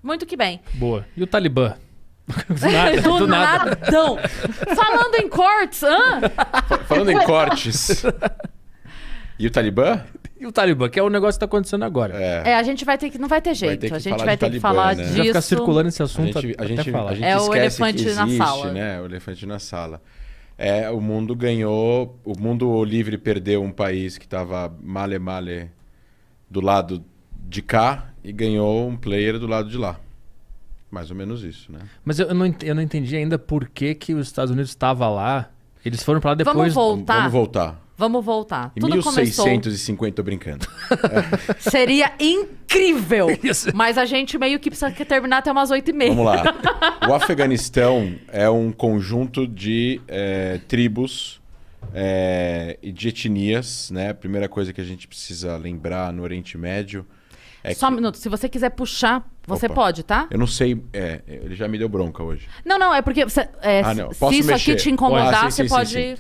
Muito que bem. Boa. E o Talibã? Do nadão. Falando em cortes, Falando em cortes. E o Talibã? E o Talibã, que é o negócio que tá acontecendo agora. a gente vai ter que... Não vai ter jeito. ter que a gente falar vai de ter que Talibã, falar né? disso. Vai ficar circulando esse assunto A gente É o esquece elefante que na existe, sala. né? O elefante na sala. O mundo ganhou... O mundo livre perdeu um país que estava male do lado de cá e ganhou um player do lado de lá. Mais ou menos isso, né? Mas eu não entendi ainda por que os Estados Unidos estavam lá. Eles foram pra lá depois... Vamos voltar. Vamos voltar. Em Tudo 1650, tô brincando. Seria incrível. Mas a gente meio que precisa terminar até umas 8h30. Vamos lá. O Afeganistão é um conjunto de tribos e de etnias, né? A primeira coisa que a gente precisa lembrar no Oriente Médio Só um minuto. Se você quiser puxar, você pode, tá? Eu não sei. Ele já me deu bronca hoje. Não, é porque você, não. se Posso isso mexer? aqui te incomodar, Sim, você pode... Sim.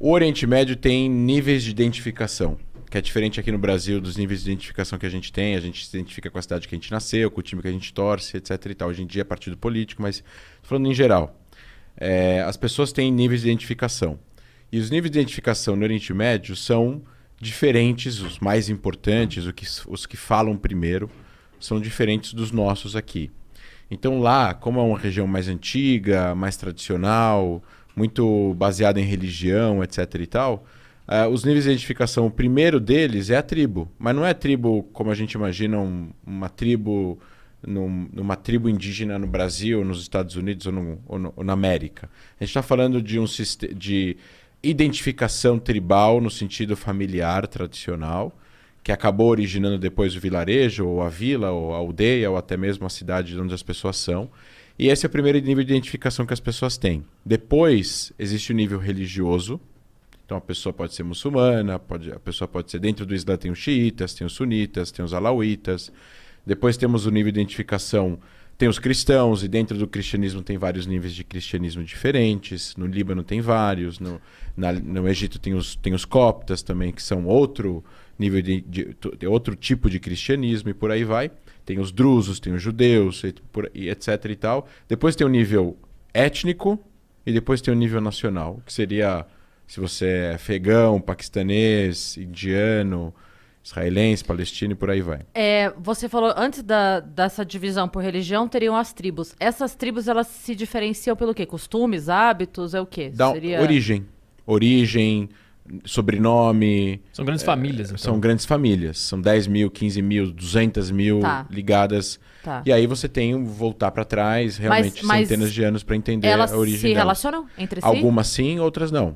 O Oriente Médio tem níveis de identificação, que é diferente aqui no Brasil dos níveis de identificação que a gente tem. A gente se identifica com a cidade que a gente nasceu, com o time que a gente torce, etc. e tal. Hoje em dia é partido político, mas falando em geral, as pessoas têm níveis de identificação. E os níveis de identificação no Oriente Médio são diferentes, os mais importantes, os que falam primeiro, são diferentes dos nossos aqui. Então lá, como é uma região mais antiga, mais tradicional, muito baseada em religião, etc. e tal, os níveis de identificação, o primeiro deles é a tribo. Mas não é tribo como a gente imagina, uma tribo numa tribo indígena no Brasil, nos Estados Unidos ou na América. A gente está falando de de identificação tribal no sentido familiar, tradicional, que acabou originando depois o vilarejo, ou a vila, ou a aldeia, ou até mesmo a cidade onde as pessoas são. E esse é o primeiro nível de identificação que as pessoas têm. Depois, existe o nível religioso. Então, a pessoa pode ser muçulmana, a pessoa pode ser... Dentro do Islã tem os xiitas, tem os sunitas, tem os alauítas. Depois temos o nível de identificação... Tem os cristãos, e dentro do cristianismo tem vários níveis de cristianismo diferentes. No Líbano tem vários. No Egito tem os coptas também, que são outro nível outro tipo de cristianismo, e por aí vai. Tem os drusos, tem os judeus, e etc. e tal. Depois tem o nível étnico e depois tem o nível nacional, que seria se você é afegão, paquistanês, indiano, israelense, palestino e por aí vai. Você falou, antes dessa divisão por religião, teriam as tribos. Essas tribos, elas se diferenciam pelo quê? Costumes, hábitos, é o quê? Origem, sobrenome. São grandes famílias, então. São grandes famílias. São 10 mil, 15 mil, 200 mil ligadas. Tá. E aí você tem voltar para trás, realmente, centenas de anos para entender a origem delas. Elas se relacionam entre si? Algumas sim, outras não.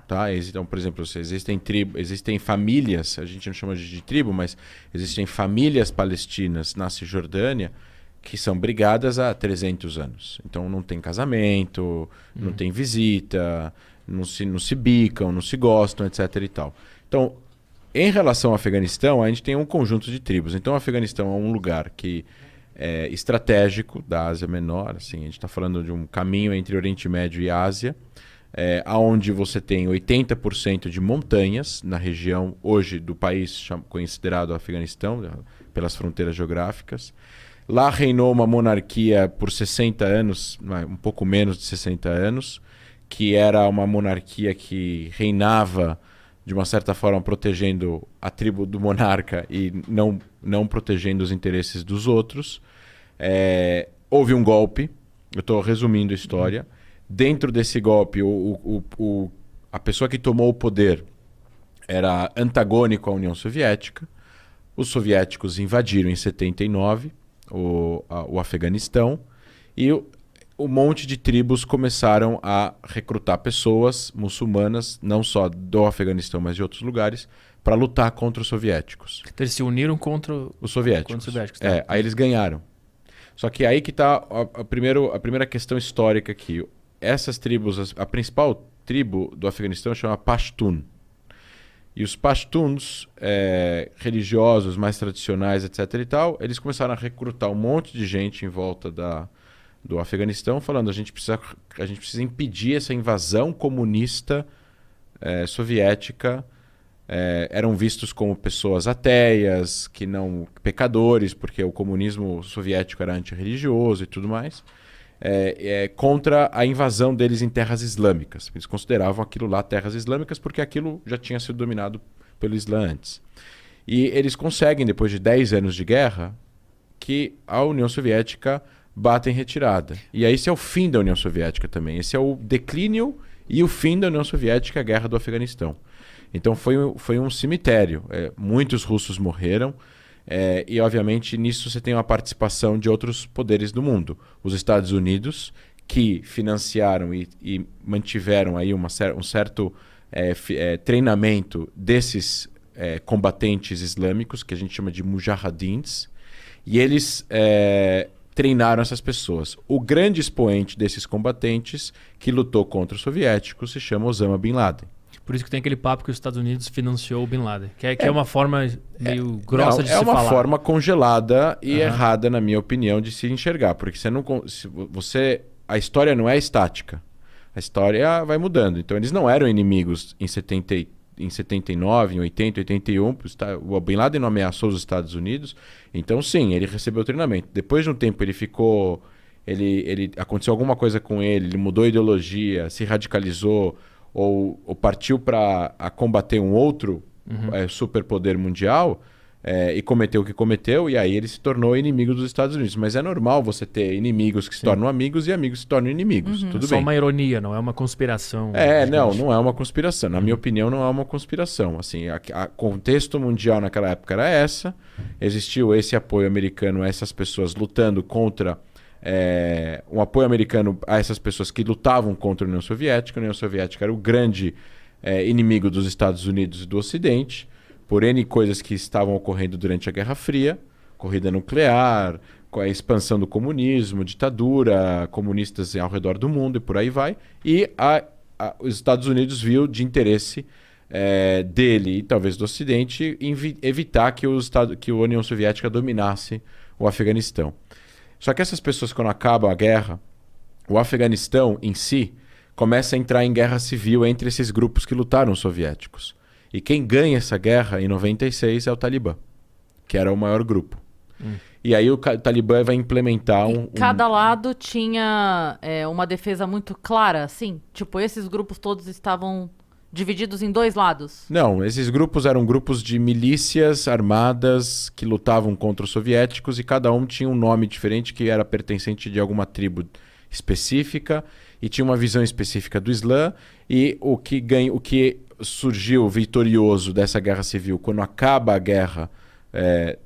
Tá. Então, por exemplo, existem famílias, a gente não chama de tribo, mas existem famílias palestinas na Cisjordânia que são brigadas há 300 anos. Então não tem casamento, não tem visita, não se bicam, não se gostam, etc. e tal. Então, em relação ao Afeganistão, a gente tem um conjunto de tribos. Então, o Afeganistão é um lugar que é estratégico da Ásia Menor. Assim, a gente está falando de um caminho entre Oriente Médio e Ásia, onde você tem 80% de montanhas na região hoje do país considerado Afeganistão, pelas fronteiras geográficas. Lá reinou uma monarquia por 60 anos, um pouco menos de 60 anos, que era uma monarquia que reinava, de uma certa forma, protegendo a tribo do monarca e não protegendo os interesses dos outros. Houve um golpe, eu estou resumindo a história. Dentro desse golpe, a pessoa que tomou o poder era antagônico à União Soviética. Os soviéticos invadiram em 79 o Afeganistão e um monte de tribos começaram a recrutar pessoas muçulmanas, não só do Afeganistão, mas de outros lugares, para lutar contra os soviéticos. Então eles se uniram contra os soviéticos. Tá? Aí eles ganharam. Só que aí que está a primeira questão histórica aqui. Essas tribos, a principal tribo do Afeganistão chama Pashtun. E os Pashtuns, religiosos, mais tradicionais, etc. e tal, eles começaram a recrutar um monte de gente em volta do Afeganistão, falando a gente precisa impedir essa invasão comunista soviética eram vistos como pessoas ateias, que não pecadores, porque o comunismo soviético era antirreligioso e tudo mais, contra a invasão deles em terras islâmicas. Eles consideravam aquilo lá terras islâmicas porque aquilo já tinha sido dominado pelo Islã antes. E eles conseguem, depois de 10 anos de guerra, que a União Soviética bata em retirada. E aí esse é o fim da União Soviética também. Esse é o declínio e o fim da União Soviética, a Guerra do Afeganistão. Então foi um cemitério. Muitos russos morreram e, obviamente, nisso você tem uma participação de outros poderes do mundo. Os Estados Unidos, que financiaram e mantiveram aí um certo treinamento desses combatentes islâmicos, que a gente chama de mujahidins, e eles treinaram essas pessoas. O grande expoente desses combatentes que lutou contra os soviéticos se chama Osama Bin Laden. Por isso que tem aquele papo que os Estados Unidos financiou o Bin Laden. Que é uma forma meio grossa de se falar. É uma forma congelada e errada, na minha opinião, de se enxergar. Porque a história não é estática. A história vai mudando. Então, eles não eram inimigos em 79, em 80, 81. O Bin Laden não ameaçou os Estados Unidos. Então, sim, ele recebeu treinamento. Depois de um tempo, ele ficou... aconteceu alguma coisa com ele mudou a ideologia, se radicalizou... ou partiu para combater um outro superpoder mundial e cometeu o que cometeu, e aí ele se tornou inimigo dos Estados Unidos. Mas é normal você ter inimigos que se tornam amigos e amigos que se tornam inimigos. Tudo Só bem. uma ironia, não é uma conspiração. Não é uma conspiração. Na minha opinião, não é uma conspiração. Assim, o contexto mundial naquela época era essa. Existiu esse apoio americano a essas pessoas lutando contra... um apoio americano a essas pessoas que lutavam contra a União Soviética. A União Soviética era o grande inimigo dos Estados Unidos e do Ocidente, por N coisas que estavam ocorrendo durante a Guerra Fria, corrida nuclear, com a expansão do comunismo, ditadura, comunistas ao redor do mundo e por aí vai. E os Estados Unidos viu de interesse dele e talvez do Ocidente evitar que a União Soviética dominasse o Afeganistão. Só que essas pessoas, quando acabam a guerra, o Afeganistão em si começa a entrar em guerra civil entre esses grupos que lutaram os soviéticos. E quem ganha essa guerra em 96 é o Talibã, que era o maior grupo. E aí o Talibã vai implementar Cada lado tinha uma defesa muito clara, assim? Tipo, esses grupos todos estavam divididos em dois lados? Não, esses grupos eram grupos de milícias armadas que lutavam contra os soviéticos e cada um tinha um nome diferente que era pertencente de alguma tribo específica e tinha uma visão específica do Islã. E o que surgiu vitorioso dessa guerra civil, quando acaba a guerra,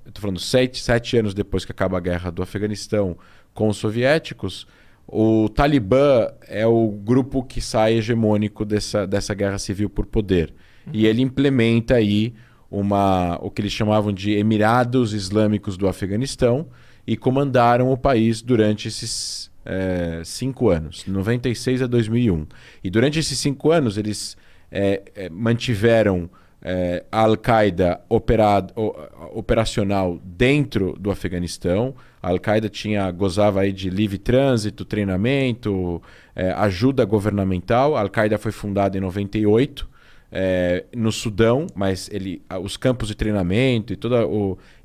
estou falando 7 anos depois que acaba a guerra do Afeganistão com os soviéticos, o Talibã é o grupo que sai hegemônico dessa guerra civil por poder. E ele implementa aí o que eles chamavam de Emirados Islâmicos do Afeganistão e comandaram o país durante esses 5 anos, de 96 a 2001. E durante esses 5 anos eles mantiveram a Al-Qaeda operacional dentro do Afeganistão. A Al-Qaeda gozava aí de livre trânsito, treinamento, ajuda governamental. A Al-Qaeda foi fundada em 98 no Sudão, mas os campos de treinamento e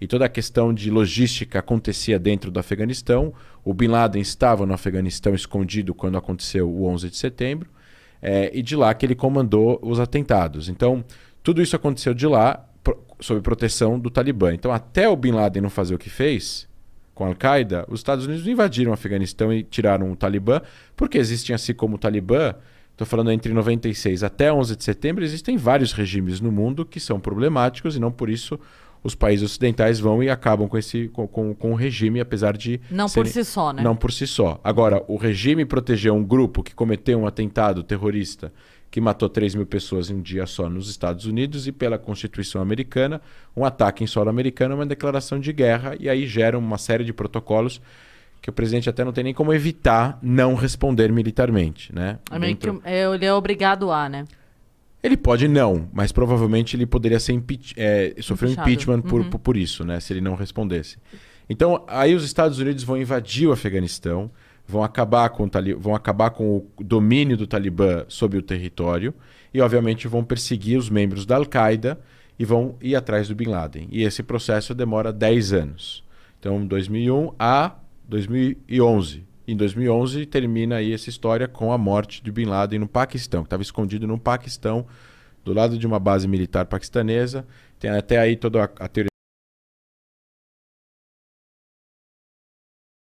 toda a questão de logística acontecia dentro do Afeganistão. O Bin Laden estava no Afeganistão escondido quando aconteceu o 11 de setembro. E de lá que ele comandou os atentados. Então, tudo isso aconteceu de lá, sob proteção do Talibã. Então, até o Bin Laden não fazer o que fez com a Al-Qaeda, os Estados Unidos invadiram o Afeganistão e tiraram o Talibã, porque existem, assim como o Talibã, estou falando entre 96 até 11 de setembro, existem vários regimes no mundo que são problemáticos e não por isso os países ocidentais vão e acabam com o regime, apesar de... Por si só, né? Não por si só. Agora, o regime protegeu um grupo que cometeu um atentado terrorista que matou 3 mil pessoas em um dia só nos Estados Unidos e pela Constituição americana, um ataque em solo americano é uma declaração de guerra e aí gera uma série de protocolos que o presidente até não tem nem como evitar não responder militarmente, né? Ele é obrigado a, né? Ele pode não, mas provavelmente ele poderia ser sofrer um impeachment por isso, né? Se ele não respondesse. Então, aí os Estados Unidos vão invadir o Afeganistão, vão acabar com o domínio do Talibã sobre o território e, obviamente, vão perseguir os membros da Al-Qaeda e vão ir atrás do Bin Laden. E esse processo demora 10 anos. Então, 2001 a 2011. Em 2011, termina aí essa história com a morte de Bin Laden no Paquistão, que estava escondido no Paquistão, do lado de uma base militar paquistanesa. Tem até aí toda a teoria